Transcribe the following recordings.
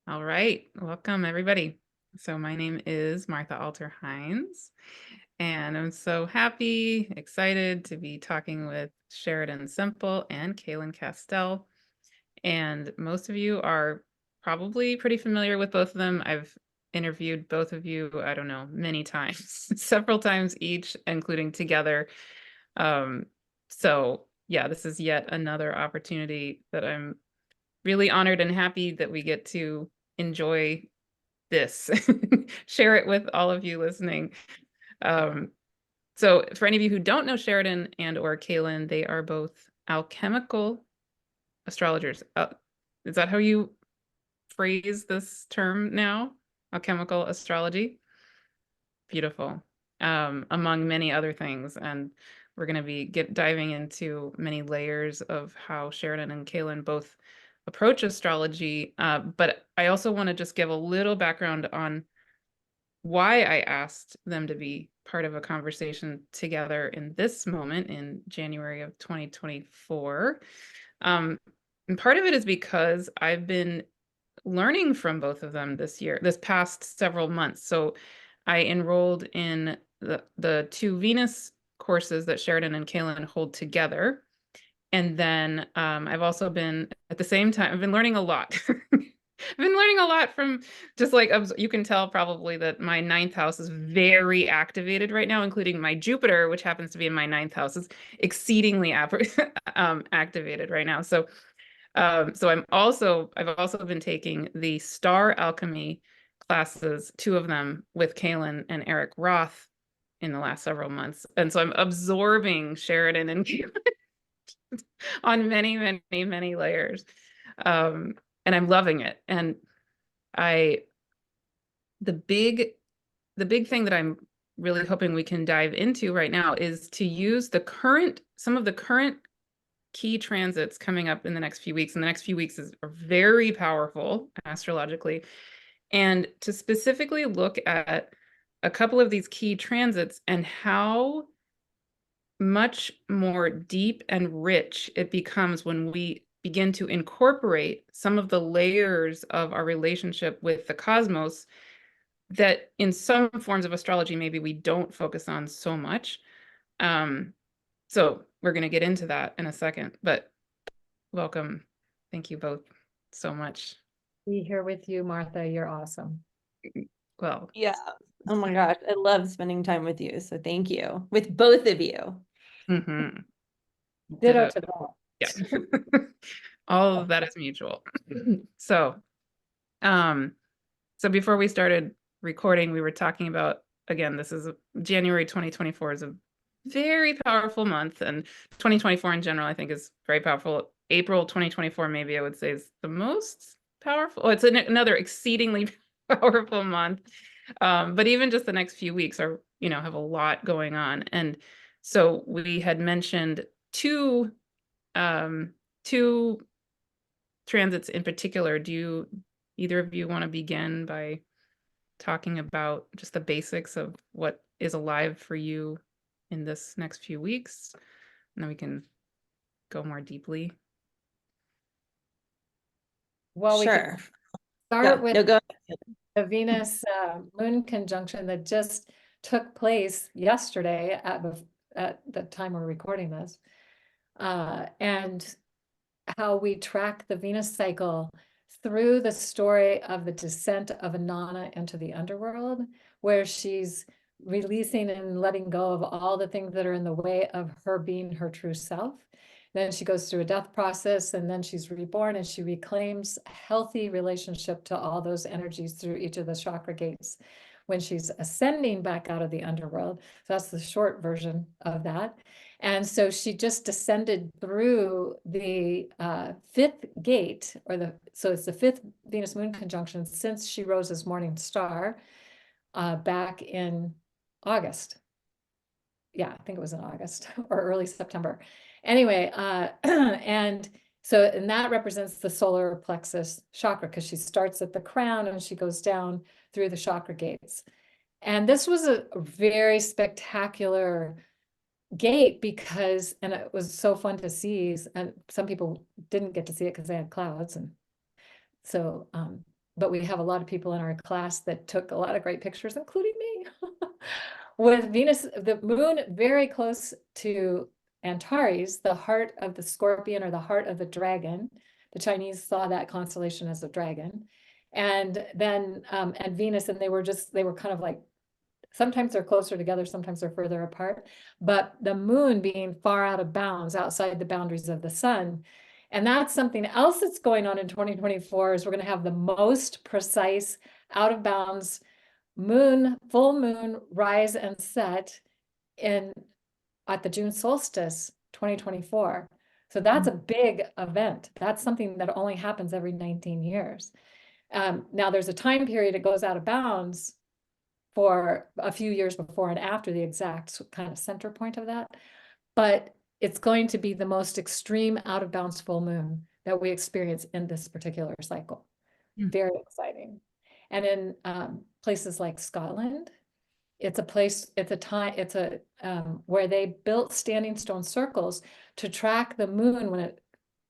All right, welcome everybody. So my name is Martha Alter Hines, and I'm so happy, excited to be talking with Sheridan Semple and Cayelin Castell. And most of you are probably pretty familiar with both of them. I've interviewed both of you, I don't know, many times, several times each, including together. Um, so yeah, this is yet another opportunity that I'm really honored and happy that we get to enjoy this, share it with all of you listening. Um, so for any of you who don't know Sheridan and or Cayelin, they are both alchemical astrologers. Is that how you phrase this term now? Alchemical astrology? Beautiful. Among many other things. And we're going to be diving into many layers of how Sheridan and Cayelin both approach astrology. But I also want to just give a little background on why I asked them to be part of a conversation together in this moment in January of 2024. And part of it is because I've been learning from both of them this past several months. So I enrolled in the two Venus courses that Sheridan and Cayelin hold together. And then I've also been, at the same time, I've been learning a lot. I've been learning a lot from just like, you can tell probably that my ninth house is very activated right now, including my Jupiter, which happens to be in my ninth house, is exceedingly activated right now. So I've also been taking the Star Alchemy classes, two of them with Cayelin and Eric Roth in the last several months. And so I'm absorbing Sheridan and Cayelin on many, many, many layers. And I'm loving it. And I, the big thing that I'm really hoping we can dive into right now is to use some of the current key transits coming up in the next few weeks. And the next few weeks are very powerful astrologically. And to specifically look at a couple of these key transits and how much more deep and rich it becomes when we begin to incorporate some of the layers of our relationship with the cosmos that in some forms of astrology maybe we don't focus on so much. So we're going to get into that in a second, but welcome. Thank you both so much. Be here with you, Martha. You're awesome. Well, Yeah. Oh my gosh. I love spending time with you. So thank you. With both of you. mm-hmm. Ditto to that. Yeah. All of that is mutual. So before we started recording, we were talking about, again, this is January 2024 is a very powerful month, and 2024 in general, I think, is very powerful. April 2024, maybe I would say, is the most powerful. Oh, it's another exceedingly powerful month. But even just the next few weeks are, have a lot going on. And so we had mentioned two transits in particular. Do either of you want to begin by talking about just the basics of what is alive for you in this next few weeks? And then we can go more deeply. Well, Sure. we can start with go the Venus moon conjunction that just took place yesterday at the time we're recording this, and how we track the Venus cycle through the story of the descent of Inanna into the underworld, where she's releasing and letting go of all the things that are in the way of her being her true self. Then she goes through a death process, and then she's reborn, and she reclaims a healthy relationship to all those energies through each of the chakra gates when she's ascending back out of the underworld. So that's the short version of that. And so she just descended through the fifth gate, so it's the fifth Venus moon conjunction since she rose as morning star back in August. Yeah, I think it was in August or early September. Anyway, and that represents the solar plexus chakra, because she starts at the crown and she goes down through the chakra gates. And this was a very spectacular gate and it was so fun to see, and some people didn't get to see it because they had clouds, and so but we have a lot of people in our class that took a lot of great pictures, including me, with Venus, the moon very close to Antares, the heart of the scorpion or the heart of the dragon. The Chinese saw that constellation as a dragon. And then, and Venus, and they were kind of like, sometimes they're closer together, sometimes they're further apart, but the moon being far out of bounds, outside the boundaries of the sun. And that's something else that's going on in 2024 is we're going to have the most precise out of bounds full moon rise and set at the June solstice 2024. So that's a big event. That's something that only happens every 19 years. Now there's a time period it goes out of bounds for a few years before and after the exact kind of center point of that. But it's going to be the most extreme out of bounds full moon that we experience in this particular cycle. Very exciting. And in places like Scotland, it's where they built standing stone circles to track the moon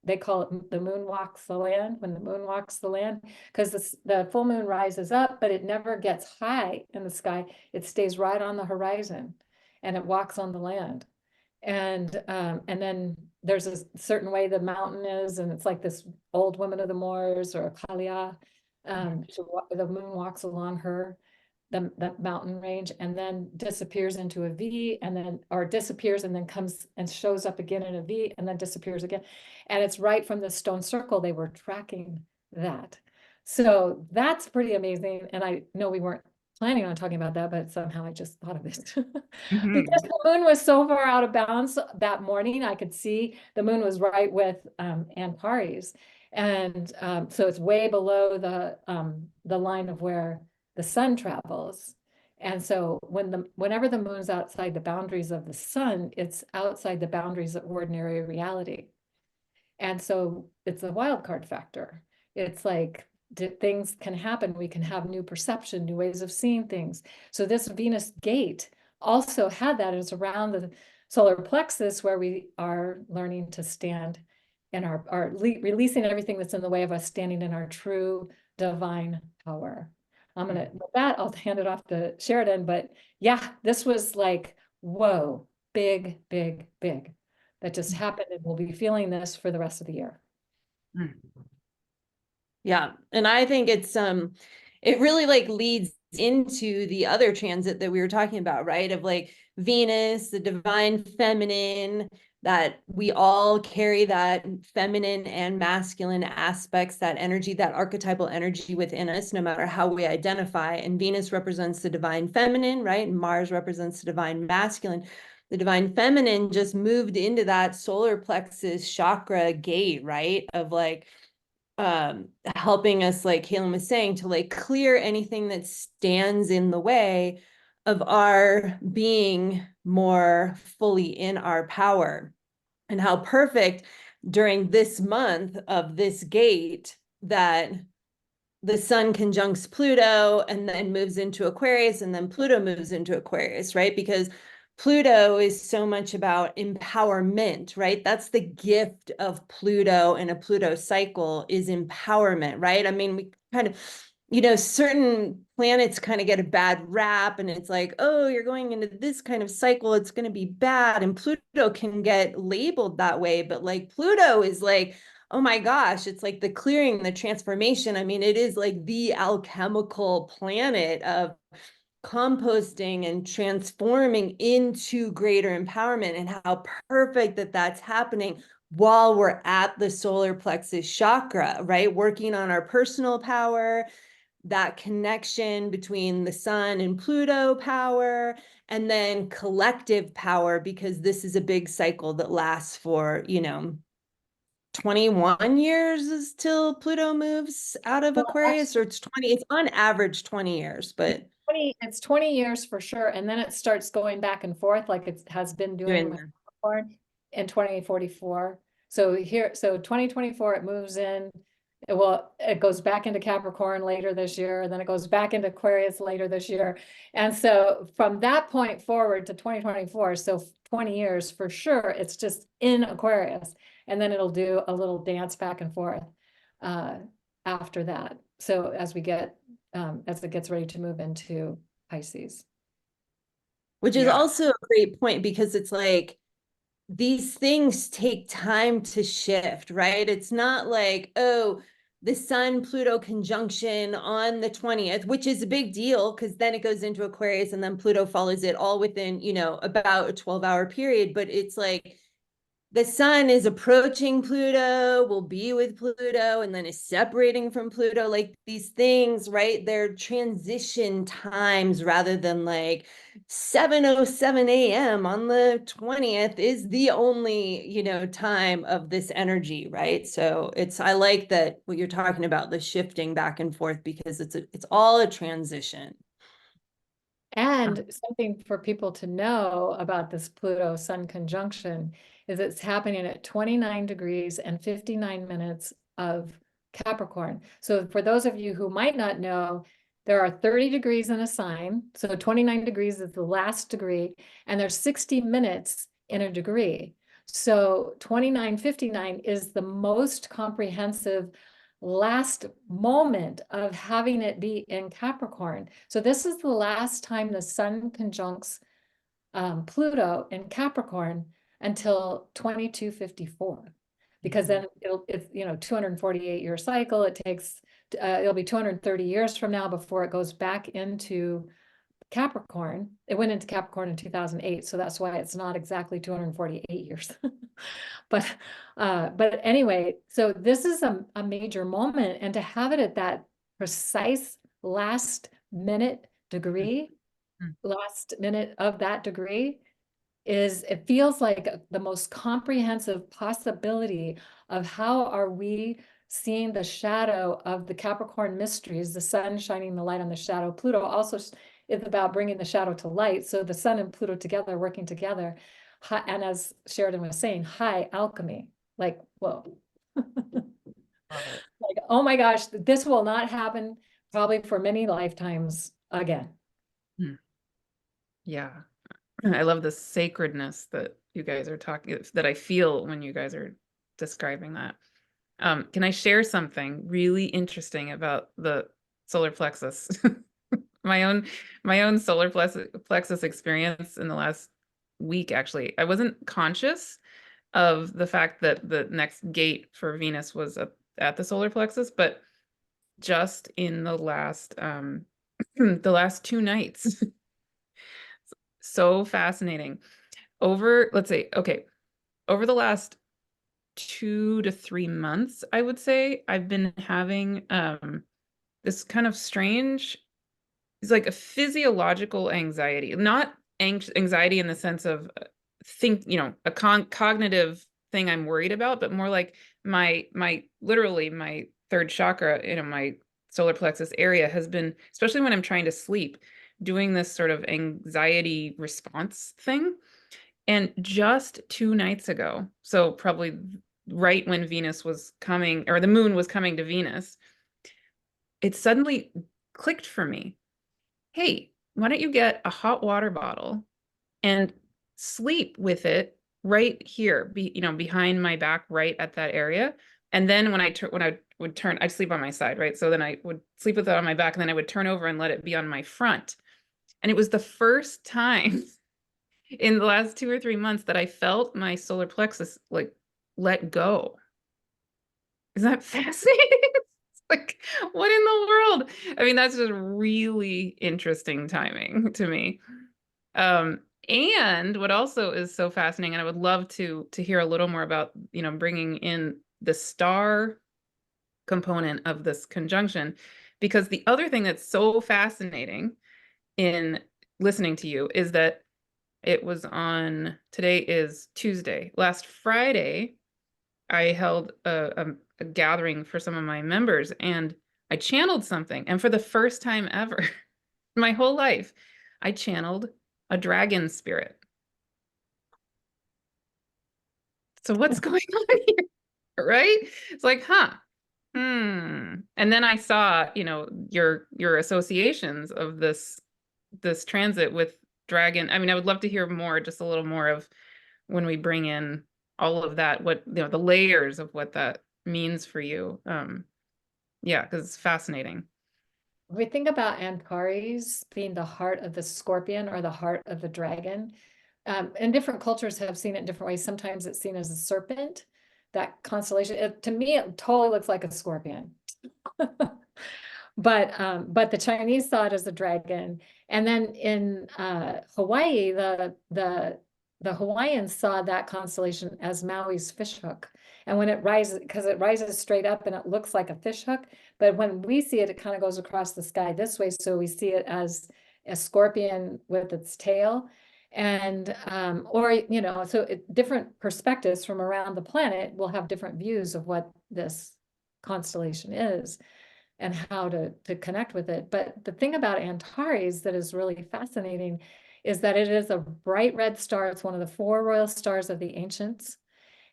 they call it the moon walks the land, when the moon walks the land, because the full moon rises up, but it never gets high in the sky. It stays right on the horizon and it walks on the land. And then there's a certain way the mountain is, and it's like this old woman of the moors or Kalia. The moon walks along the mountain range and then disappears into a V or disappears and then comes and shows up again in a V and then disappears again. And it's right from the stone circle. They were tracking that. So that's pretty amazing. And I know we weren't planning on talking about that, but somehow I just thought of it. Because the moon was so far out of bounds that morning, I could see the moon was right with Antares. And so it's way below the line of where the sun travels. And so whenever the moon's outside the boundaries of the sun, it's outside the boundaries of ordinary reality. And so it's a wild card factor. It's like things can happen. We can have new perception, new ways of seeing things. So this Venus gate also had that. It's around the solar plexus where we are learning to stand in releasing everything that's in the way of us standing in our true divine power. With that, I'll hand it off to Sheridan, but yeah, this was like, whoa, big, big, big. That just happened, and we'll be feeling this for the rest of the year. Yeah. And I think it really like leads into the other transit that we were talking about, right? Of like Venus, the divine feminine, that we all carry that feminine and masculine aspects, that energy, that archetypal energy within us, no matter how we identify. And Venus represents the divine feminine, right? And Mars represents the divine masculine. The divine feminine just moved into that solar plexus chakra gate, right? Of like, helping us, like Cayelin was saying, to like clear anything that stands in the way of our being more fully in our power. And how perfect during this month of this gate that the sun conjuncts Pluto and then moves into Aquarius, and then Pluto moves into Aquarius, right? Because Pluto is so much about empowerment, right? That's the gift of Pluto and a Pluto cycle is empowerment, right? I mean, we kind of, certain planets kind of get a bad rap, and it's like, oh, you're going into this kind of cycle, it's going to be bad. And Pluto can get labeled that way, but like Pluto is like, oh my gosh, it's like the clearing, the transformation. I mean, it is like the alchemical planet of composting and transforming into greater empowerment, and how perfect that that's happening while we're at the solar plexus chakra, right? Working on our personal power, that connection between the sun and Pluto power, and then collective power, because this is a big cycle that lasts for, 21 years is till Pluto moves out of Aquarius, or it's on average 20 years, but it's 20 years for sure. And then it starts going back and forth like it has been doing with Capricorn in 2044. So 2024, it moves in. It goes back into Capricorn later this year, and then it goes back into Aquarius later this year. And so from that point forward to 2024, so 20 years for sure, it's just in Aquarius. And then it'll do a little dance back and forth after that. So as we get, as it gets ready to move into Pisces. Which is Yeah. also a great point, because it's like these things take time to shift, right? It's not like, oh, the Sun Pluto conjunction on the 20th, which is a big deal because then it goes into Aquarius and then Pluto follows it all within, about a 12-hour period. But it's like the Sun is approaching Pluto, will be with Pluto, and then is separating from Pluto. Like these things, right? They're transition times rather than like 7:07 a.m. on the 20th is the only, time of this energy, right? So I like that what you're talking about, the shifting back and forth, because it's all a transition. And something for people to know about this Pluto Sun conjunction is it's happening at 29 degrees and 59 minutes of Capricorn. So for those of you who might not know, there are 30 degrees in a sign. So 29 degrees is the last degree, and there's 60 minutes in a degree. So 29:59 is the most comprehensive last moment of having it be in Capricorn. So this is the last time the Sun conjuncts Pluto in Capricorn until 2254, because then it's 248-year cycle. It takes it'll be 230 years from now before it goes back into Capricorn. It went into Capricorn in 2008, so that's why it's not exactly 248 years. But anyway, so this is a major moment, and to have it at that precise last minute degree, last minute of that degree, it feels like the most comprehensive possibility of how are we seeing the shadow of the Capricorn mysteries, the Sun shining the light on the shadow. Pluto also is about bringing the shadow to light. So the Sun and Pluto together, working together. And as Sheridan was saying, high alchemy, like, whoa. Like, oh my gosh, this will not happen probably for many lifetimes again. Yeah. I love the sacredness that you guys are talking, that I feel when you guys are describing that. Can I share something really interesting about the solar plexus? my own solar plexus experience in the last week, actually. I wasn't conscious of the fact that the next gate for Venus was at the solar plexus, but just in the last the last 2 nights. So fascinating. Over the last 2 to 3 months, I would say, I've been having this kind of strange, it's like a physiological anxiety, not anxiety in the sense of a cognitive thing I'm worried about, but more like literally my third chakra, my solar plexus area has been, especially when I'm trying to sleep, doing this sort of anxiety response thing. And just 2 nights ago, so probably right when Venus was coming, or the moon was coming to Venus, it suddenly clicked for me. Hey, why don't you get a hot water bottle and sleep with it right here, behind my back, right at that area. And then when I would turn, I'd sleep on my side, right? So then I would sleep with it on my back, and then I would turn over and let it be on my front. And it was the first time in the last 2 or 3 months that I felt my solar plexus like let go. Isn't that fascinating? It's like, what in the world? I mean, that's just really interesting timing to me. And what also is so fascinating, and I would love to hear a little more about, bringing in the star component of this conjunction, because the other thing that's so fascinating in listening to you is that today is Tuesday. Last Friday, I held a gathering for some of my members, and I channeled something. And for the first time ever in my whole life, I channeled a dragon spirit. So what's going on here? Right? It's like, and then I saw, your associations of this transit with dragon. I mean, I would love to hear more, just a little more of when we bring in all of that, what, the layers of what that means for you. Yeah, because it's fascinating. We think about Antares being the heart of the scorpion or the heart of the dragon. And different cultures have seen it in different ways. Sometimes it's seen as a serpent, that constellation. To me, it totally looks like a scorpion. But the Chinese saw it as a dragon. And then in Hawaii, the Hawaiians saw that constellation as Maui's fishhook. And when it rises, because it rises straight up and it looks like a fishhook, but when we see it, it kind of goes across the sky this way. So we see it as a scorpion with its tail. And or so different perspectives from around the planet will have different views of what this constellation is and how to connect with it. But the thing about Antares that is really fascinating is that it is a bright red star. It's one of the 4 royal stars of the ancients.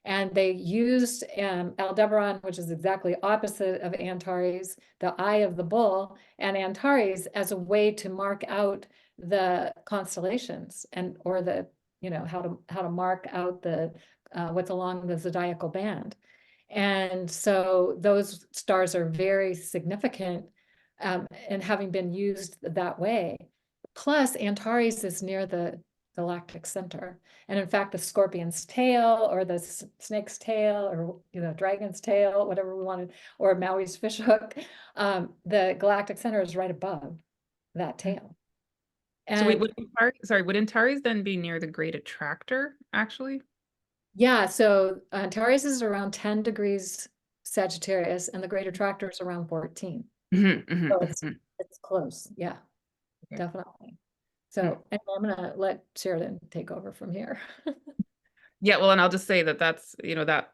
And they used Aldebaran, which is exactly opposite of Antares, the eye of the bull, and Antares as a way to mark out the constellations or the, how to mark out the what's along the zodiacal band. And so those stars are very significant and having been used that way. Plus, Antares is near the galactic center. And in fact, the scorpion's tail or the snake's tail or dragon's tail, whatever we wanted, or Maui's fishhook, the galactic center is right above that tail. And so wait, would Antares then be near the Great Attractor, actually? yeah, so Antares is around 10 degrees Sagittarius and the Great Attractor is around 14. So it's close. Yeah, Okay. definitely. So and I'm gonna let Sheridan take over from here. Yeah, well, and I'll just say that that's, that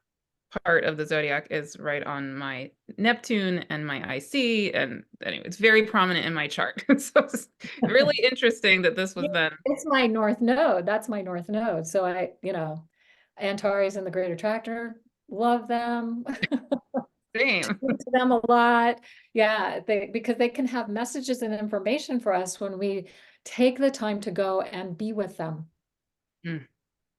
part of the zodiac is right on my Neptune and my IC, and anyway, it's very prominent in my chart. So it's really interesting that this was then. It's my north node. That's my north node. So Antares and the Great Attractor, love them. Same. To them a lot. Yeah, because they can have messages and information for us when we take the time to go and be with them.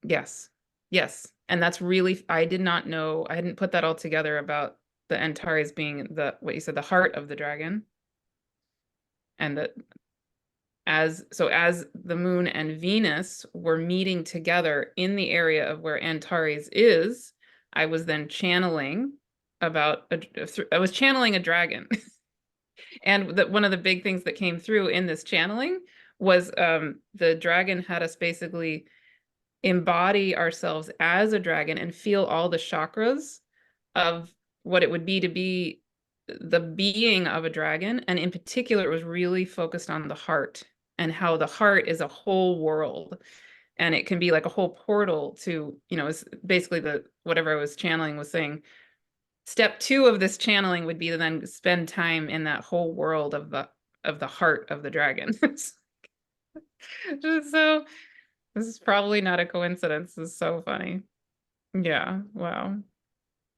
Yes. Yes. And that's really, I did not know, I hadn't put that all together about the Antares being what you said, the heart of the dragon. And that as the moon and Venus were meeting together in the area of where Antares is, I was then channeling I was channeling a dragon. And one of the big things that came through in this channeling was the dragon had us basically embody ourselves as a dragon and feel all the chakras of what it would be to be the being of a dragon. And in particular, it was really focused on the heart and how the heart is a whole world. And it can be like a whole portal to, it's basically whatever I was channeling was saying, step 2 of this channeling would be to then spend time in that whole world of the heart of the dragon. So this is probably not a coincidence. This is so funny. Yeah. Wow.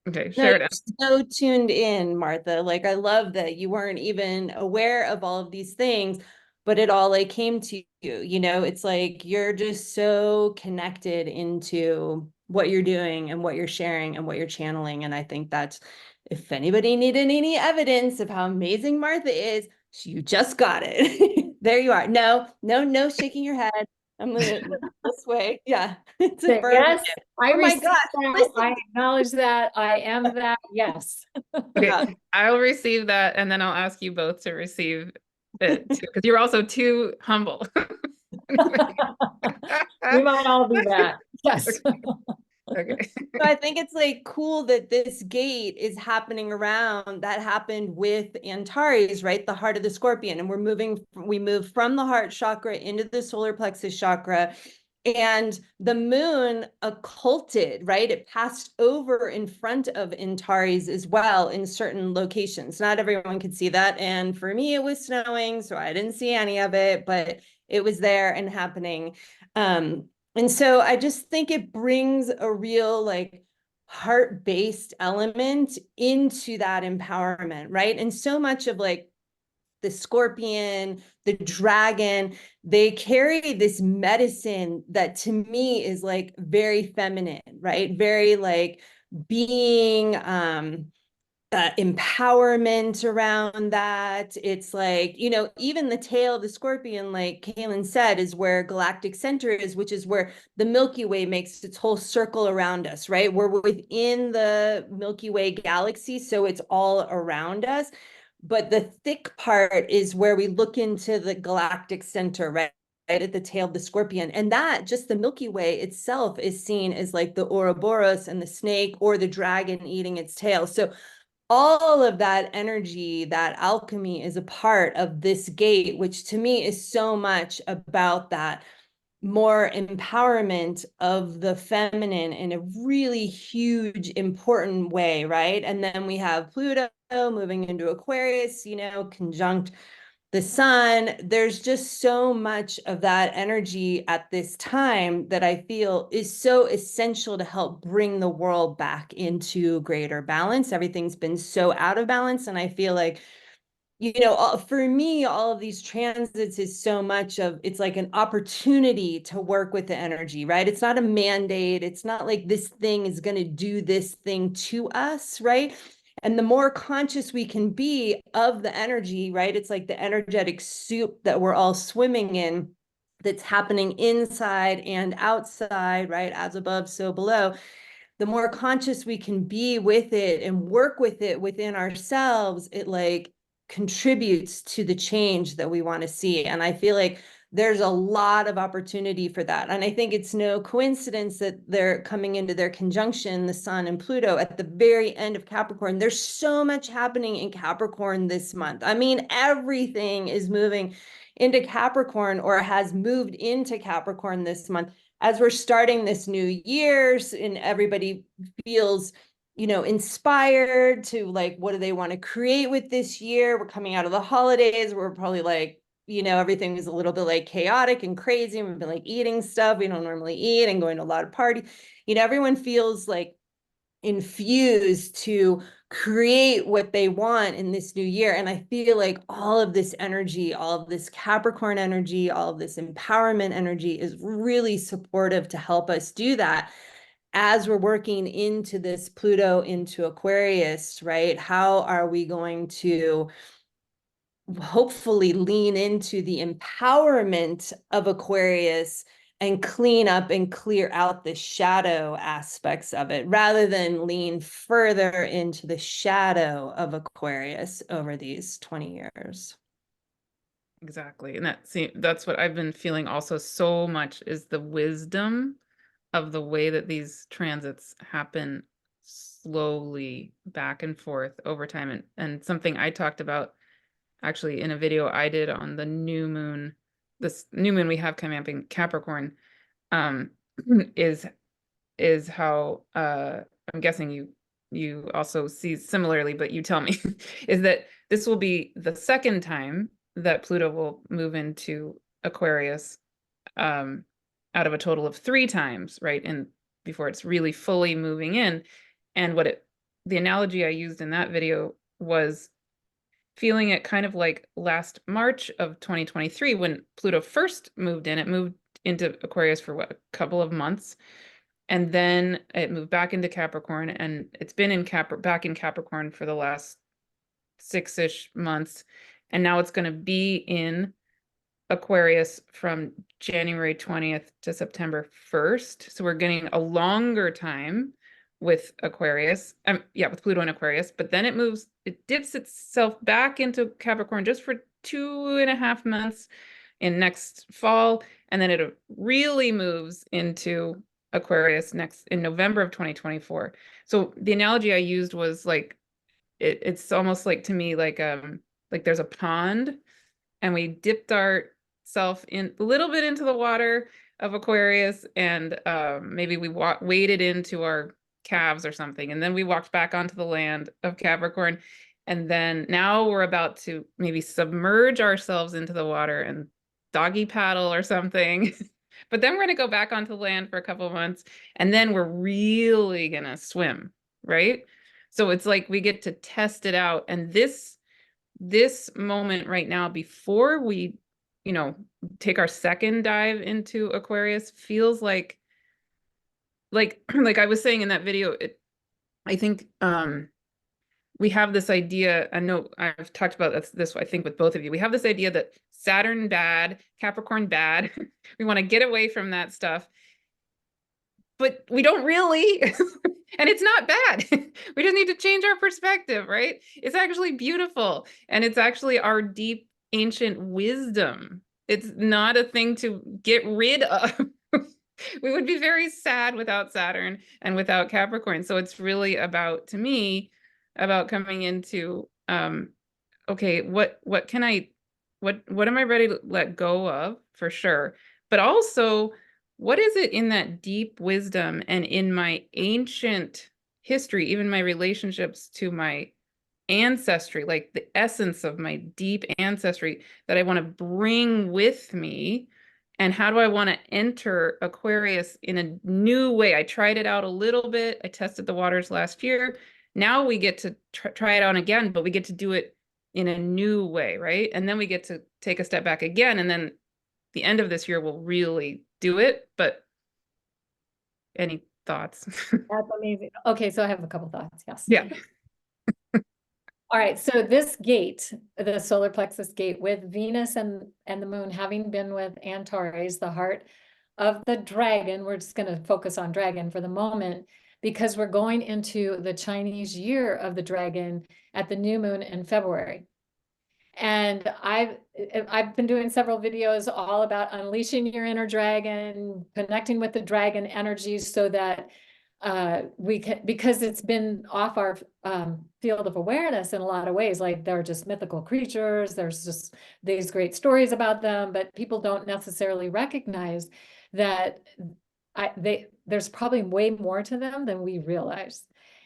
Okay, No, Sheridan. you're so tuned in, Martha. Like, I love that you weren't even aware of all of these things, but it all like came to you. It's like you're just so connected into what you're doing and what you're sharing and what you're channeling. And I think that's, if anybody needed any evidence of how amazing Martha is, you just got it. There you are. No shaking your head. I'm gonna this way. Yeah. It's a Yes, I oh my received gosh. that. I acknowledge that. I am that. Yes. Okay, Yeah. I'll receive that, and then I'll ask you both to receive it too, because you're also too humble. We might all do that. Yes. Okay. So I think it's like cool that this gate is happening around that happened with Antares, right? The heart of the scorpion. And we move from the heart chakra into the solar plexus chakra. And the moon occulted, right? It passed over in front of Antares as well in certain locations. Not everyone could see that. And for me, it was snowing, so I didn't see any of it, but it was there and happening. And so I just think it brings a real like heart-based element into that empowerment, right? And so much of like the scorpion, the dragon, they carry this medicine that to me is like very feminine, right? Very like being empowerment around that. It's like, you know, even the tail of the scorpion, like Cayelin said, is where galactic center is, which is where the Milky Way makes its whole circle around us, right? We're within the Milky Way galaxy, so it's all around us. But the thick part is where we look into the galactic center, right? Right at the tail of the scorpion. And that, just the Milky Way itself, is seen as like the Ouroboros and the snake, or the dragon eating its tail. So all of that energy, that alchemy, is a part of this gate, which to me is so much about that more empowerment of the feminine in a really huge, important way, right? And then we have Pluto moving into Aquarius, you know, conjunct the sun. There's just so much of that energy at this time that I feel is so essential to help bring the world back into greater balance. Everything's been so out of balance, and I feel like, you know, for me, all of these transits is so much of, it's like an opportunity to work with the energy, right? It's not a mandate. It's not like this thing is going to do this thing to us, right? And the more conscious we can be of the energy, right? It's like the energetic soup that we're all swimming in, that's happening inside and outside, right? As above, so below. The more conscious we can be with it and work with it within ourselves, it like contributes to the change that we want to see. And I feel like there's a lot of opportunity for that. And I think it's no coincidence that they're coming into their conjunction, the sun and Pluto, at the very end of Capricorn. There's so much happening in Capricorn this month. I mean, everything is moving into Capricorn, or has moved into Capricorn this month, as we're starting this new year, and everybody feels, you know, inspired to like, what do they want to create with this year? We're coming out of the holidays. We're probably like, you know, everything is a little bit like chaotic and crazy. We've been like eating stuff we don't normally eat and going to a lot of parties. You know, everyone feels like infused to create what they want in this new year. And I feel like all of this energy, all of this Capricorn energy, all of this empowerment energy is really supportive to help us do that as we're working into this Pluto into Aquarius, right? How are we going to hopefully lean into the empowerment of Aquarius and clean up and clear out the shadow aspects of it, rather than lean further into the shadow of Aquarius over these 20 years? Exactly. And that's what I've been feeling also so much, is the wisdom of the way that these transits happen slowly back and forth over time. And something I talked about actually in a video I did on the new moon, this new moon we have coming up in Capricorn, um, is how I'm guessing you also see similarly, but you tell me, is that this will be the second time that Pluto will move into Aquarius, out of a total of 3 times, right? And before it's really fully moving in. And the analogy I used in that video was feeling it kind of like last March of 2023, when Pluto first moved in. It moved into Aquarius for what, a couple of months, and then it moved back into Capricorn, and it's been in back in Capricorn for the last 6-ish months, and now it's going to be in Aquarius from January 20th to September 1st. So we're getting a longer time with Aquarius, with Pluto in Aquarius, but then it dips itself back into Capricorn just for 2.5 months in next fall, and then it really moves into Aquarius in November of 2024. So the analogy I used was like, it's almost like, to me, like there's a pond, and we dipped ourselves in a little bit into the water of Aquarius, and maybe we waded into our calves or something, and then we walked back onto the land of Capricorn, and then now we're about to maybe submerge ourselves into the water and doggy paddle or something. But then we're going to go back onto the land for a couple of months, and then we're really going to swim, right? So it's like we get to test it out. And this moment right now, before we, take our second dive into Aquarius, feels like like I was saying in that video, I think we have this idea, I know I've talked about this, I think, with both of you. We have this idea that Saturn bad, Capricorn bad. We want to get away from that stuff, but we don't really. And it's not bad. We just need to change our perspective, right? It's actually beautiful. And it's actually our deep ancient wisdom. It's not a thing to get rid of. We would be very sad without Saturn and without Capricorn. So it's really about, to me, about coming into, okay, what am I ready to let go of, for sure, but also what is it in that deep wisdom and in my ancient history, even my relationships to my ancestry, like the essence of my deep ancestry, that I want to bring with me. And how do I want to enter Aquarius in a new way? I tried it out a little bit. I tested the waters last year. Now we get to try it on again, but we get to do it in a new way, right? And then we get to take a step back again. And then the end of this year, we'll really do it. But any thoughts? That's amazing. Okay, so I have a couple thoughts. Yes. Yeah. All right, so this gate, the solar plexus gate, with Venus and the moon having been with Antares, the heart of the dragon, we're just going to focus on dragon for the moment, because we're going into the Chinese year of the dragon at the new moon in February. And I've been doing several videos all about unleashing your inner dragon, connecting with the dragon energies, so that we can, because it's been off our field of awareness in a lot of ways. Like, they're just mythical creatures, there's just these great stories about them, but people don't necessarily recognize that there's probably way more to them than we realize,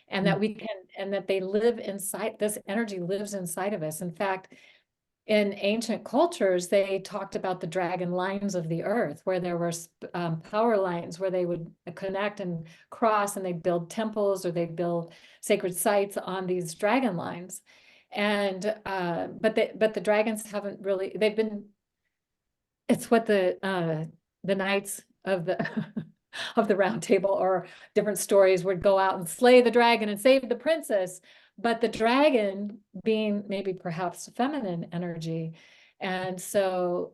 and that we can, and that they live inside, this energy lives inside of us. In fact, in ancient cultures, they talked about the dragon lines of the earth, where there were power lines where they would connect and cross, and they'd build temples, or they'd build sacred sites on these dragon lines. And but the dragons haven't really, they've been, it's what the knights of the of the round table or different stories would go out and slay the dragon and save the princess. But the dragon being maybe perhaps feminine energy. And so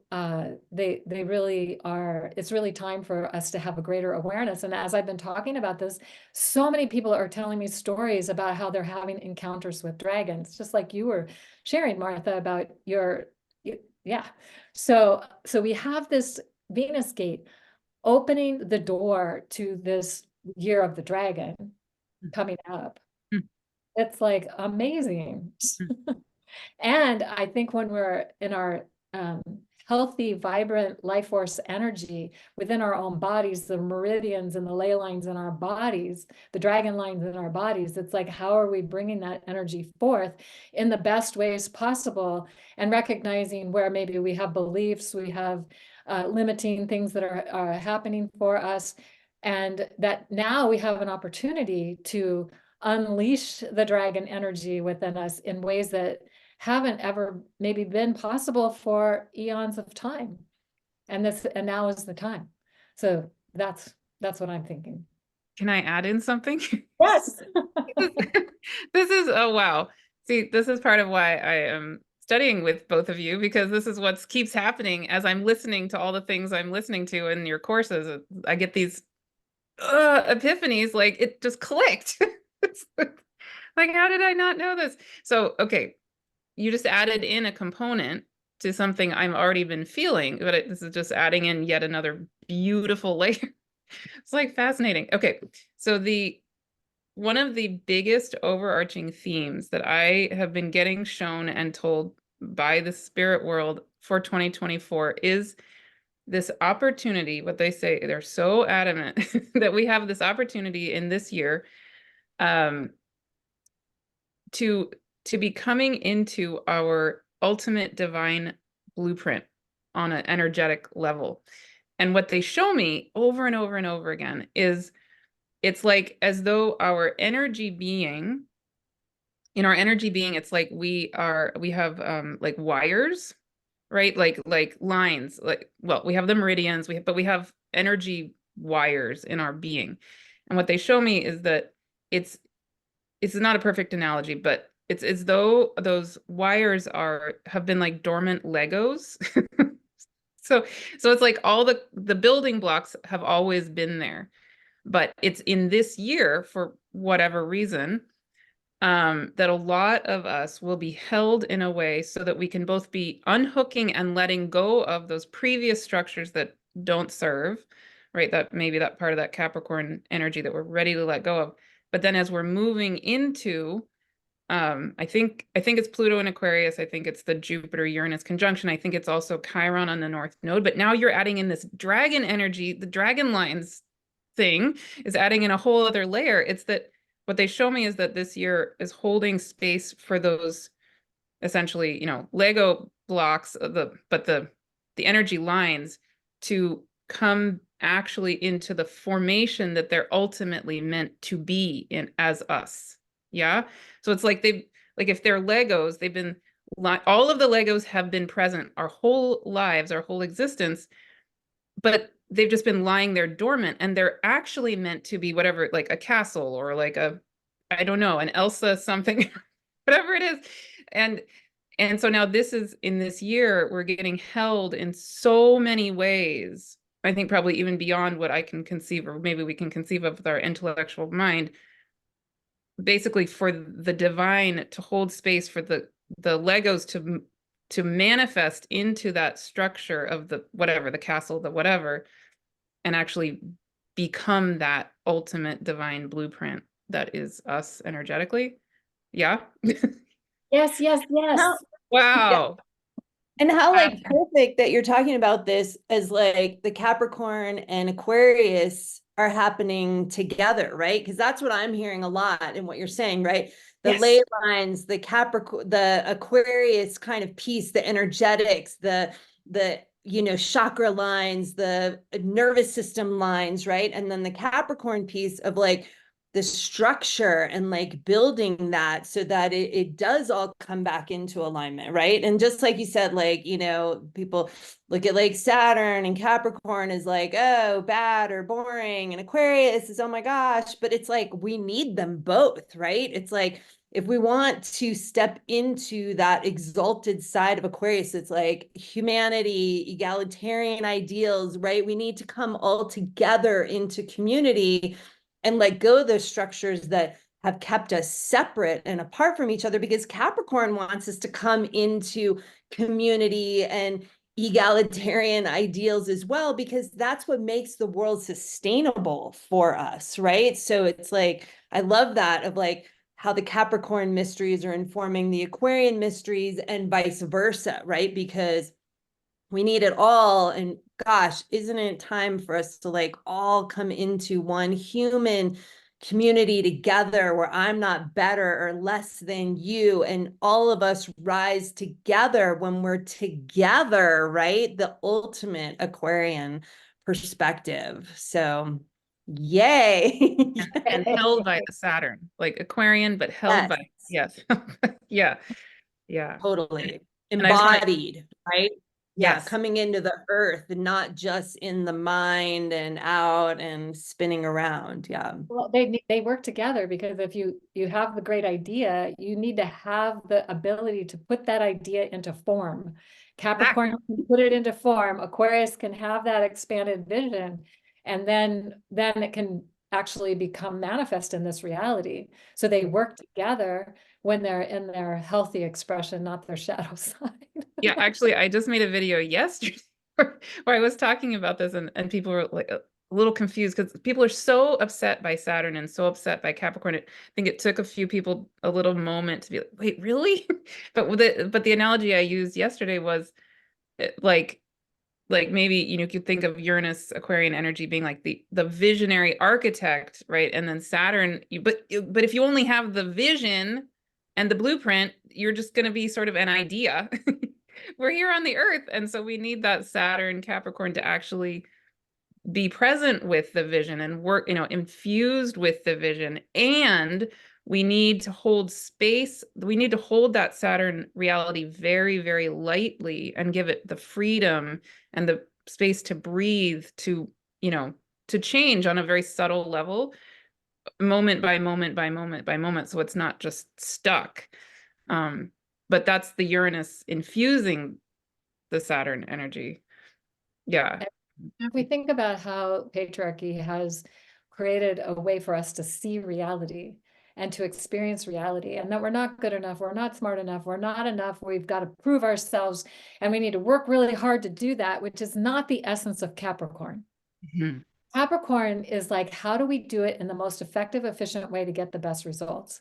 they really are, it's really time for us to have a greater awareness. And as I've been talking about this, so many people are telling me stories about how they're having encounters with dragons, just like you were sharing, Martha, about your, yeah. So we have this Venus gate opening the door to this year of the dragon coming up. It's like amazing. And I think when we're in our healthy, vibrant life force energy within our own bodies, the meridians and the ley lines in our bodies, the dragon lines in our bodies, it's like, how are we bringing that energy forth in the best ways possible, and recognizing where maybe we have beliefs, we have limiting things that are happening for us, and that now we have an opportunity to unleash the dragon energy within us in ways that haven't ever maybe been possible for eons of time. And now is the time. So that's what I'm thinking. Can I add in something? Yes. This is, oh, wow. See, this is part of why I am studying with both of you, because this is what keeps happening as I'm listening to all the things I'm listening to in your courses. I get these epiphanies, like it just clicked. It's like, how did I not know this? So, okay, you just added in a component to something I've already been feeling, but this is just adding in yet another beautiful layer. It's like fascinating. Okay, so one of the biggest overarching themes that I have been getting shown and told by the spirit world for 2024 is this opportunity, what they say, they're so adamant that we have this opportunity in this year to be coming into our ultimate divine blueprint on an energetic level. And what they show me over and over and over again is, it's like as though our energy being, in our energy being, it's like we have like wires, right? Like lines, like, well, we have the meridians, but we have energy wires in our being. And what they show me is that it's not a perfect analogy, but it's as though those wires have been like dormant Legos. So it's like all the building blocks have always been there, but it's in this year, for whatever reason, that a lot of us will be held in a way so that we can both be unhooking and letting go of those previous structures that don't serve, right? That maybe that part of that Capricorn energy that we're ready to let go of. But then as we're moving into, I think it's Pluto and Aquarius. I think it's the Jupiter-Uranus conjunction. I think it's also Chiron on the North Node. But now you're adding in this dragon energy. The dragon lines thing is adding in a whole other layer. It's that what they show me is that this year is holding space for those essentially, Lego blocks, but the energy lines to come actually into the formation that they're ultimately meant to be in as us. Yeah. So it's like if they're Legos, they've been, all of the Legos have been present our whole lives, our whole existence, but they've just been lying there dormant, and they're actually meant to be whatever, like a castle or like I don't know, an Elsa something, whatever it is. And so now this is in this year, we're getting held in so many ways. I think probably even beyond what I can conceive, or maybe we can conceive of with our intellectual mind, basically for the divine to hold space for the Legos to manifest into that structure of the whatever, the castle, the whatever, and actually become that ultimate divine blueprint that is us energetically. Yeah. Yes, yes, yes. How- Wow. And how like perfect that you're talking about this as like the Capricorn and Aquarius are happening together, right? Because that's what I'm hearing a lot in what you're saying, right? The Yes. ley lines, the Capricorn, the Aquarius kind of piece, the energetics, the chakra lines, the nervous system lines, right? And then the Capricorn piece of like the structure and like building that so that it does all come back into alignment, right? And just like you said, like, people look at like Saturn and Capricorn is like, oh, bad or boring, and Aquarius is, oh my gosh, but it's like we need them both, right? It's like if we want to step into that exalted side of Aquarius, it's like humanity, egalitarian ideals, right? We need to come all together into community and let go of those structures that have kept us separate and apart from each other, because Capricorn wants us to come into community and egalitarian ideals as well, because that's what makes the world sustainable for us, right? So it's like, I love that of like how the Capricorn mysteries are informing the Aquarian mysteries and vice versa, right? Because we need it all. And gosh, isn't it time for us to like all come into one human community together where I'm not better or less than you, and all of us rise together when we're together, right? The ultimate Aquarian perspective. So yay. And held by the Saturn, like Aquarian, but held by, yes. Yeah. Yeah. Totally And I just want to, embodied, right? Yeah, yes. coming into the earth and not just in the mind and out and spinning around. Yeah. Well, they work together, because if you have the great idea, you need to have the ability to put that idea into form. Capricorn can put it into form. Aquarius can have that expanded vision, and then it can actually become manifest in this reality. So they work together when they're in their healthy expression, not their shadow side. Yeah, actually, I just made a video yesterday where I was talking about this, and people were like a little confused because people are so upset by Saturn and so upset by Capricorn. I think it took a few people a little moment to be like, wait, really? But the analogy I used yesterday was like maybe you could think of Uranus Aquarian energy being like the visionary architect, right? And then Saturn, but if you only have the vision and the blueprint, you're just going to be sort of an idea. We're here on the earth, and so we need that Saturn Capricorn to actually be present with the vision and work, infused with the vision. And we need to hold space. We need to hold that Saturn reality very, very lightly and give it the freedom and the space to breathe, to change on a very subtle level, moment by moment by moment by moment. So it's not just stuck. But that's the Uranus infusing the Saturn energy. Yeah. If we think about how patriarchy has created a way for us to see reality and to experience reality, and that we're not good enough, we're not smart enough, we're not enough, we've got to prove ourselves, and we need to work really hard to do that, which is not the essence of Capricorn. Mhm. Capricorn is like, how do we do it in the most effective, efficient way to get the best results?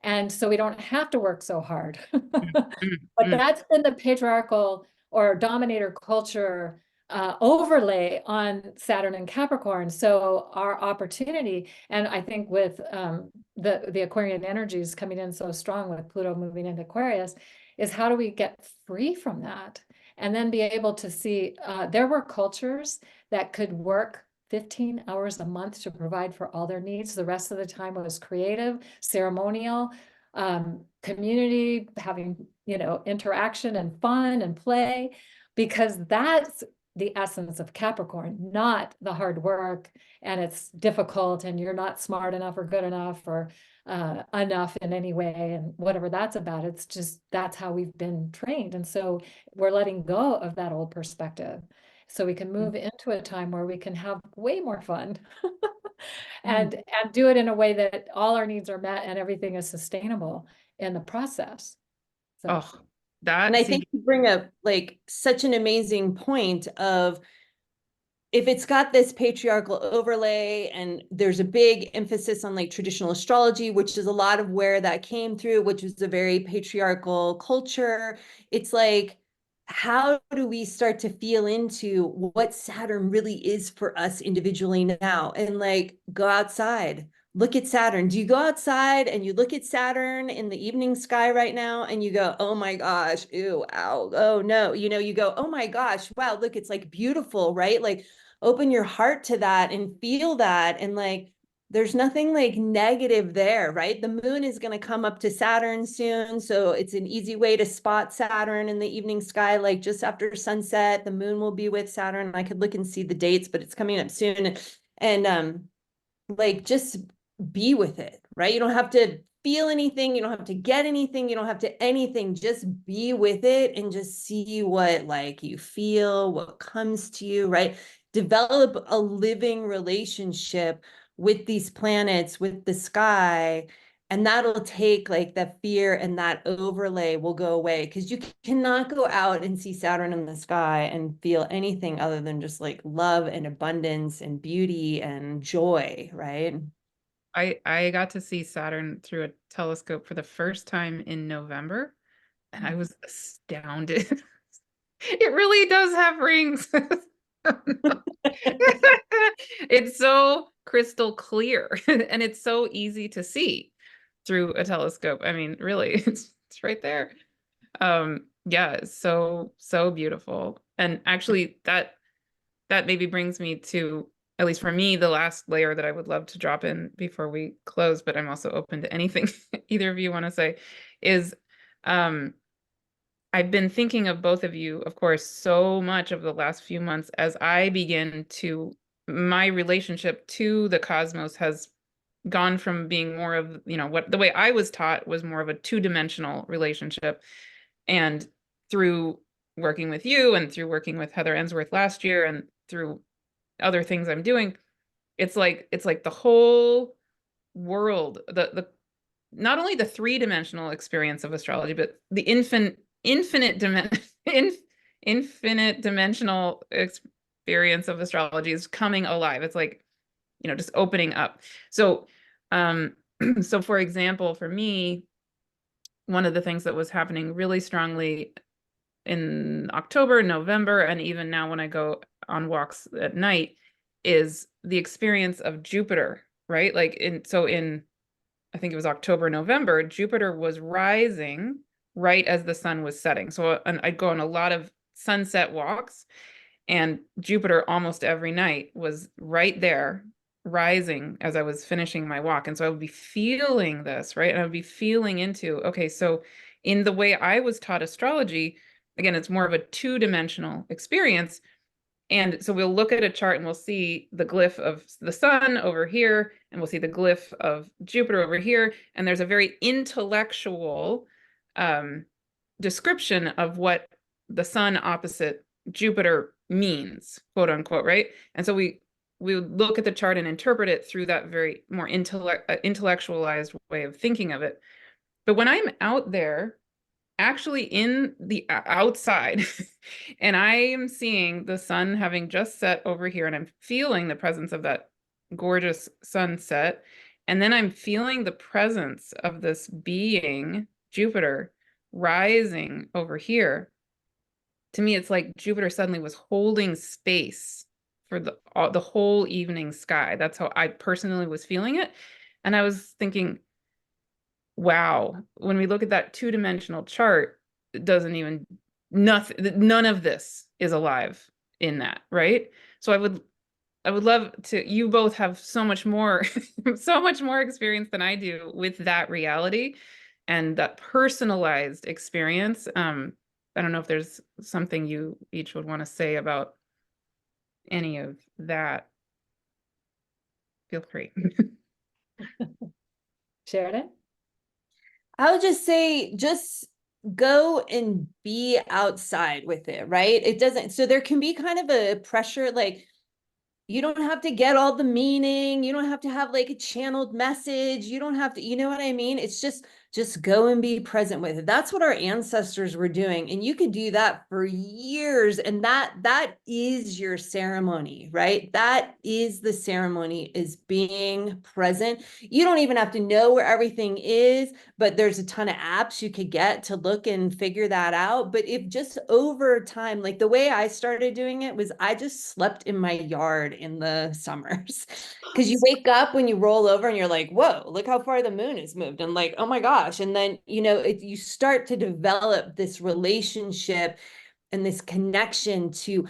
And so we don't have to work so hard. But that's been the patriarchal or dominator culture overlay on Saturn and Capricorn. So our opportunity, and I think with the Aquarian energies coming in so strong with Pluto moving into Aquarius, is how do we get free from that? And then be able to see, there were cultures that could work 15 hours a month to provide for all their needs. The rest of the time was creative, ceremonial, community, having, interaction and fun and play, because that's the essence of Capricorn, not the hard work and it's difficult and you're not smart enough or good enough or enough in any way and whatever that's about. It's just, that's how we've been trained. And so we're letting go of that old perspective so we can move into a time where we can have way more fun and do it in a way that all our needs are met and everything is sustainable in the process. So. Oh, that, And I think you bring up like such an amazing point of, if it's got this patriarchal overlay and there's a big emphasis on like traditional astrology, which is a lot of where that came through, which is a very patriarchal culture. It's like, how do we start to feel into what Saturn really is for us individually now? And like, go outside, look at Saturn. Do you go outside and you look at Saturn in the evening sky right now and you go, oh my gosh, ew, ow, oh no, you go, oh my gosh, wow, look, it's like beautiful, right? Like, open your heart to that and feel that. And like, there's nothing like negative there, right? The moon is going to come up to Saturn soon. So it's an easy way to spot Saturn in the evening sky. Like just after sunset, the moon will be with Saturn. I could look and see the dates, but it's coming up soon. And like, just be with it, right? You don't have to feel anything. You don't have to get anything. You don't have to anything. Just be with it and just see what like you feel, what comes to you, right? Develop a living relationship with these planets, with the sky, and that'll take like that fear, and that overlay will go away, because you cannot go out and see Saturn in the sky and feel anything other than just like love and abundance and beauty and joy, right? I got to see Saturn through a telescope for the first time in November, and I was astounded. It really does have rings. It's so crystal clear and it's so easy to see through a telescope. I mean, really, it's right there. Yeah, it's so beautiful. And actually that maybe brings me to, at least for me, the last layer that I would love to drop in before we close, but I'm also open to anything either of you want to say, is I've been thinking of both of you, of course, so much over the last few months as I begin to, my relationship to the cosmos has gone from being more of, what the way I was taught was more of a two-dimensional relationship. And through working with you and through working with Heather Ensworth last year and through other things I'm doing, it's like the whole world, the not only the three-dimensional experience of astrology, but the infinite dimensional experience of astrology is coming alive. It's like, just opening up. So so for example, for me, one of the things that was happening really strongly in October, November, and even now when I go on walks at night, is the experience of Jupiter, right? Like in I think it was October, November, Jupiter was rising right as the sun was setting. So I'd go on a lot of sunset walks, and Jupiter almost every night was right there rising as I was finishing my walk. And so I would be feeling this, right? And I would be feeling into, okay, so in the way I was taught astrology, again, it's more of a two-dimensional experience. And so we'll look at a chart and we'll see the glyph of the sun over here, and we'll see the glyph of Jupiter over here. And there's a very intellectual description of what the sun opposite Jupiter means, quote unquote, right? And so we would look at the chart and interpret it through that very more intellectualized way of thinking of it. But when I'm out there, actually in the outside, and I am seeing the sun having just set over here, and I'm feeling the presence of that gorgeous sunset, and then I'm feeling the presence of this being, Jupiter, rising over here. To me, it's like Jupiter suddenly was holding space for the whole evening sky. That's how I personally was feeling it. And I was thinking, wow, when we look at that two-dimensional chart, it doesn't even, none of this is alive in that, right? So I would love to, you both have so much more, so much more experience than I do with that reality and that personalized experience. I don't know if there's something you each would want to say about any of that. Feel free. Sheridan? I would just say, just go and be outside with it, right? It doesn't, so there can be kind of a pressure, like, you don't have to get all the meaning. You don't have to have like a channeled message. You don't have to, you know what I mean? It's just go and be present with it. That's what our ancestors were doing. And you could do that for years. And that is your ceremony, right? That is the ceremony, is being present. You don't even have to know where everything is, but there's a ton of apps you could get to look and figure that out. But if just over time, like the way I started doing it was I just slept in my yard in the summers, because you wake up when you roll over and you're like, whoa, look how far the moon has moved, and like, oh my gosh. And then, you know, you start to develop this relationship and this connection to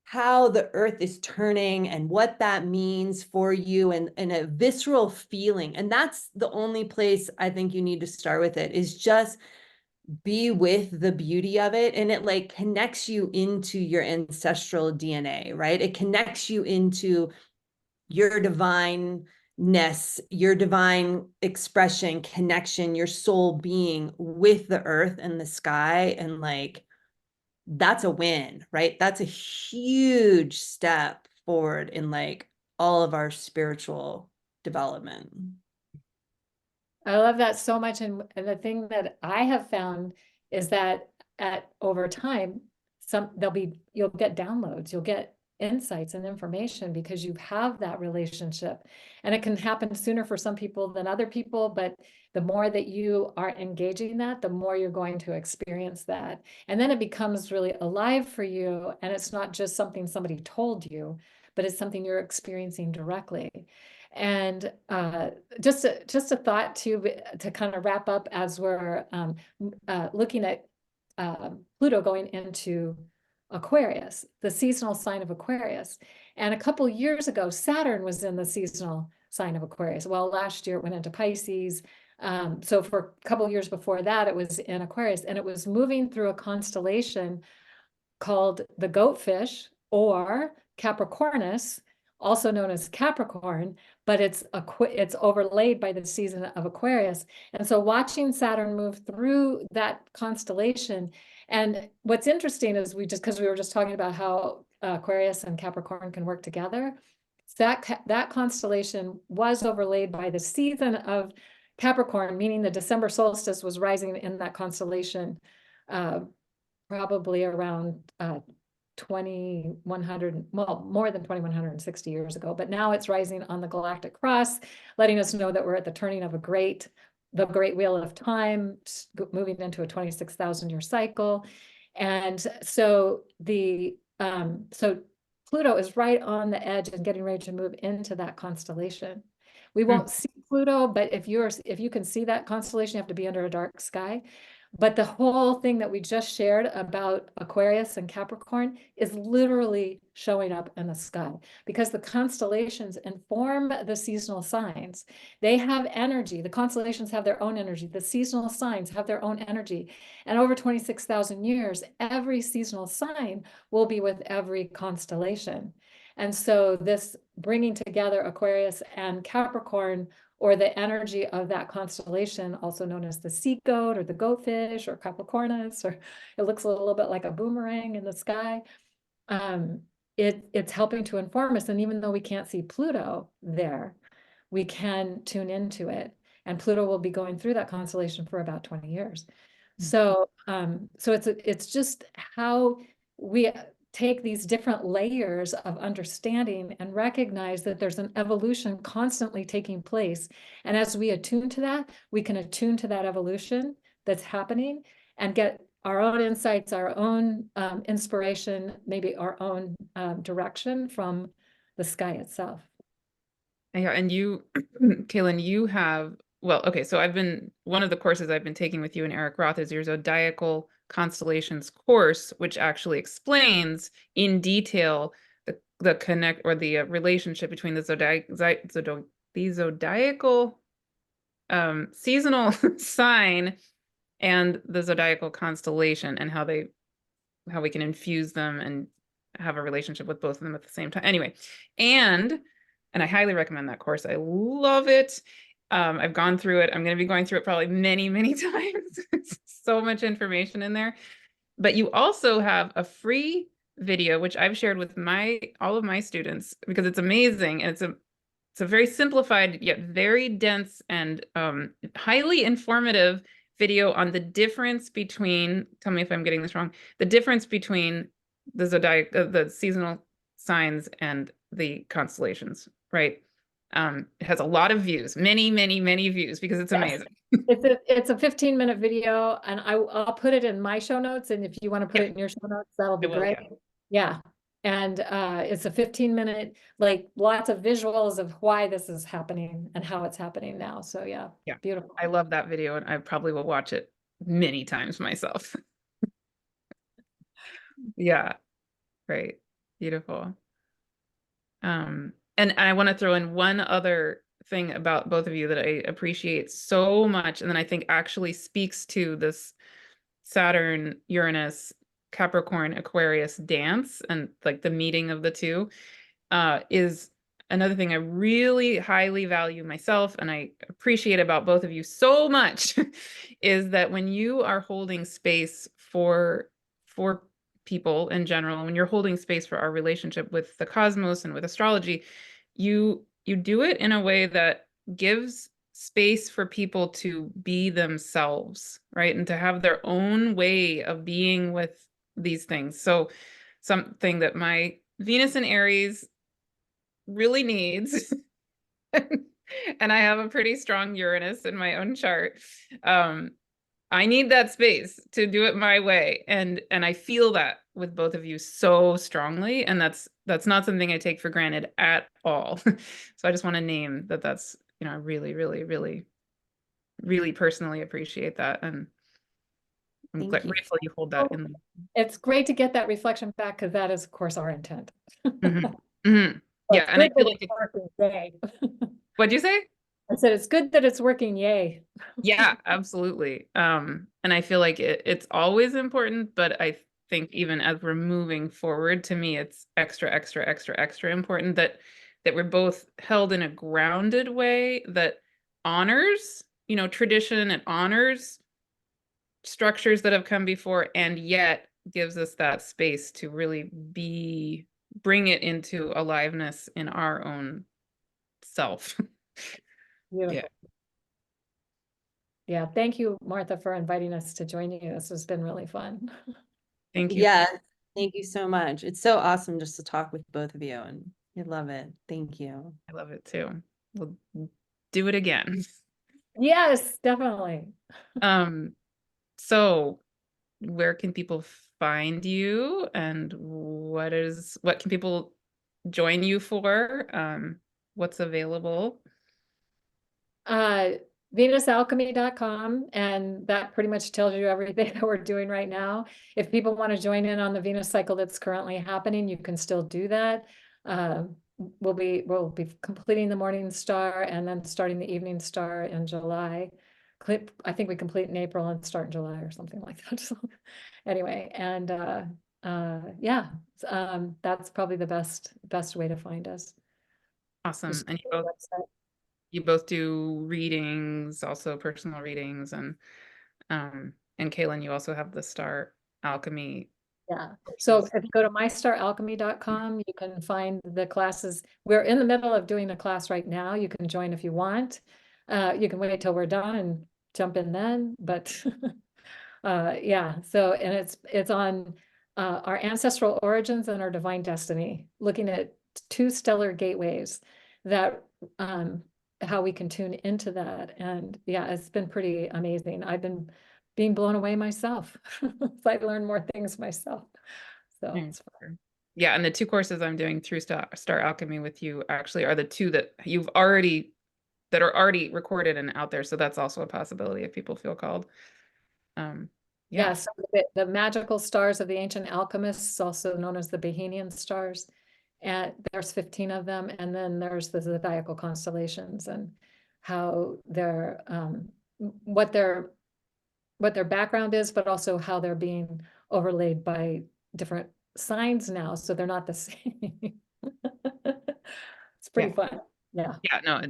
how the earth is turning and what that means for you, and a visceral feeling. And that's the only place I think you need to start with it, is just be with the beauty of it. And it like connects you into your ancestral DNA, right? It connects you into your divineness, your divine expression, connection, your soul being with the earth and the sky. And like, that's a win, right? That's a huge step forward in like all of our spiritual development. I love that so much. And the thing that I have found is that over time, you'll get downloads, you'll get insights and information because you have that relationship. And it can happen sooner for some people than other people, but the more that you are engaging that, the more you're going to experience that. And then it becomes really alive for you. And it's not just something somebody told you, but it's something you're experiencing directly. And just a thought to kind of wrap up as we're looking at Pluto going into Aquarius, the seasonal sign of Aquarius. And a couple years ago, Saturn was in the seasonal sign of Aquarius. Well, last year it went into Pisces. So for a couple years before that, it was in Aquarius, and it was moving through a constellation called the Goatfish, or Capricornus, also known as Capricorn, but it's overlaid by the season of Aquarius. And so watching Saturn move through that constellation, and what's interesting is because we were just talking about how Aquarius and Capricorn can work together, that constellation was overlaid by the season of Capricorn, meaning the December solstice was rising in that constellation probably around 2100, well, more than 2160 years ago, but now it's rising on the galactic cross, letting us know that we're at the turning of the great wheel of time, moving into a 26,000 year cycle. And so so Pluto is right on the edge and getting ready to move into that constellation. We won't see Pluto, but if you can see that constellation, you have to be under a dark sky. But the whole thing that we just shared about Aquarius and Capricorn is literally showing up in the sky, because the constellations inform the seasonal signs. They have energy. The constellations have their own energy. The seasonal signs have their own energy. And over 26,000 years, every seasonal sign will be with every constellation. And so this bringing together Aquarius and Capricorn or the energy of that constellation, also known as the sea goat or the goatfish or Capricornus, or it looks a little bit like a boomerang in the sky. It's helping to inform us. And even though we can't see Pluto there, we can tune into it. And Pluto will be going through that constellation for about 20 years. So, it's just how we take these different layers of understanding and recognize that there's an evolution constantly taking place. And as we attune to that, we can attune to that evolution that's happening and get our own insights, our own inspiration, maybe our own direction from the sky itself. Yeah, and you, Cayelin, you have, well, okay, so one of the courses I've been taking with you and Eric Roth is your Zodiacal Constellations course, which actually explains in detail the connect or the relationship between the zodiacal seasonal sign and the zodiacal constellation, and how we can infuse them and have a relationship with both of them at the same time. Anyway, and I highly recommend that course. I love it. I've gone through it. I'm going to be going through it probably many, many times. So much information in there. But you also have a free video, which I've shared with all of my students, because it's amazing. And it's a very simplified yet very dense and highly informative video on the difference between, tell me if I'm getting this wrong, the difference between the the seasonal signs and the constellations, right? It has a lot of views, many, many, many views, because it's amazing. It's a 15-minute video, and I'll put it in my show notes. And if you want to put it in your show notes, that'll be great. Yeah. And it's a 15-minute, like lots of visuals of why this is happening and how it's happening now. So yeah, beautiful. I love that video, and I probably will watch it many times myself. Yeah, great, beautiful. And I want to throw in one other thing about both of you that I appreciate so much, and then I think actually speaks to this Saturn, Uranus, Capricorn, Aquarius dance, and like the meeting of the two, is another thing I really highly value myself, and I appreciate about both of you so much, is that when you are holding space for people in general, when you're holding space for our relationship with the cosmos and with astrology, you do it in a way that gives space for people to be themselves, right? And to have their own way of being with these things. So something that my Venus in Aries really needs, and I have a pretty strong Uranus in my own chart. I need that space to do it my way, and I feel that with both of you so strongly, and that's not something I take for granted at all. So I just want to name that. That's, I really, really, really, really personally appreciate that, and I'm grateful you hold that in. It's great to get that reflection back, because that is, of course, our intent. Yeah, and I feel like it's working. Yay. What'd you say? I said it's good that it's working. Yay. Yeah, absolutely. And I feel like it's always important, but I think even as we're moving forward, to me, it's extra, extra, extra, extra important that we're both held in a grounded way that honors, tradition, and honors structures that have come before, and yet gives us that space to really bring it into aliveness in our own self. Beautiful. Yeah. Thank you, Martha, for inviting us to join you. This has been really fun. Thank you. Yeah, thank you so much. It's so awesome just to talk with both of you, and I love it. Thank you. I love it too. We'll do it again. Yes, definitely. So where can people find you, and what can people join you for? What's available? VenusAlchemy.com, and that pretty much tells you everything that we're doing right now. If people want to join in on the Venus cycle that's currently happening, you can still do that. We'll be completing the morning star and then starting the evening star in July. I think we complete in April and start in July or something like that. So anyway, and yeah, that's probably the best way to find us. Awesome. Just And go to the website. you both do readings, also personal readings, and Cayelin, you also have the Star Alchemy Yeah. So courses. if you go to mystaralchemy.com, you can find the classes. We're in the middle of doing a class right now. You can join if you want. You can wait till we're done and jump in then, but yeah, so and it's on our ancestral origins and our divine destiny, looking at two stellar gateways that how we can tune into that. And yeah, it's been pretty amazing. I've been being blown away myself. So I learn more things myself. So it's fun. Yeah, and the two courses I'm doing through Star Alchemy with you actually are the two that are already recorded and out there. So that's also a possibility if people feel called. Yeah, so the magical stars of the ancient alchemists, also known as the Bahenian stars, and there's 15 of them, and then there's the zodiacal constellations and how they're what their background is, but also how they're being overlaid by different signs now, so they're not the same. It's pretty fun. Yeah. Yeah, no,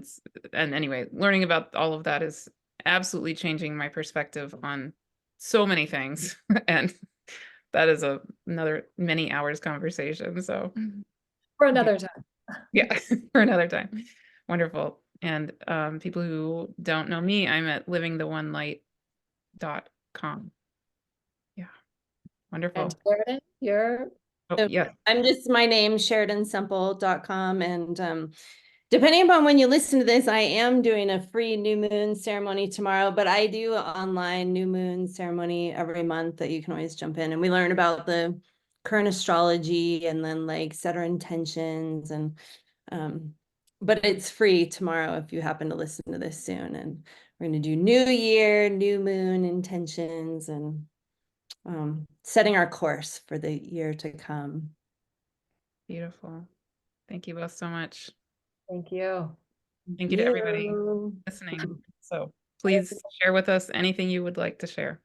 and anyway, learning about all of that is absolutely changing my perspective on so many things. And that is another many hours conversation. So For another time. yeah, for another time. Wonderful. And people who don't know me, I'm at livingtheonelight.com. Yeah, wonderful. And Sheridan, you're Oh, yeah. I'm just my name, SheridanSemple.com. And depending upon when you listen to this, I am doing a free new moon ceremony tomorrow, but I do an online new moon ceremony every month that you can always jump in, and we learn about the current astrology and then like set our intentions. And but it's free tomorrow if you happen to listen to this soon. And we're going to do new year, new moon intentions, and setting our course for the year to come. Beautiful. Thank you both so much. Thank you. Thank you to everybody listening. So please share with us anything you would like to share.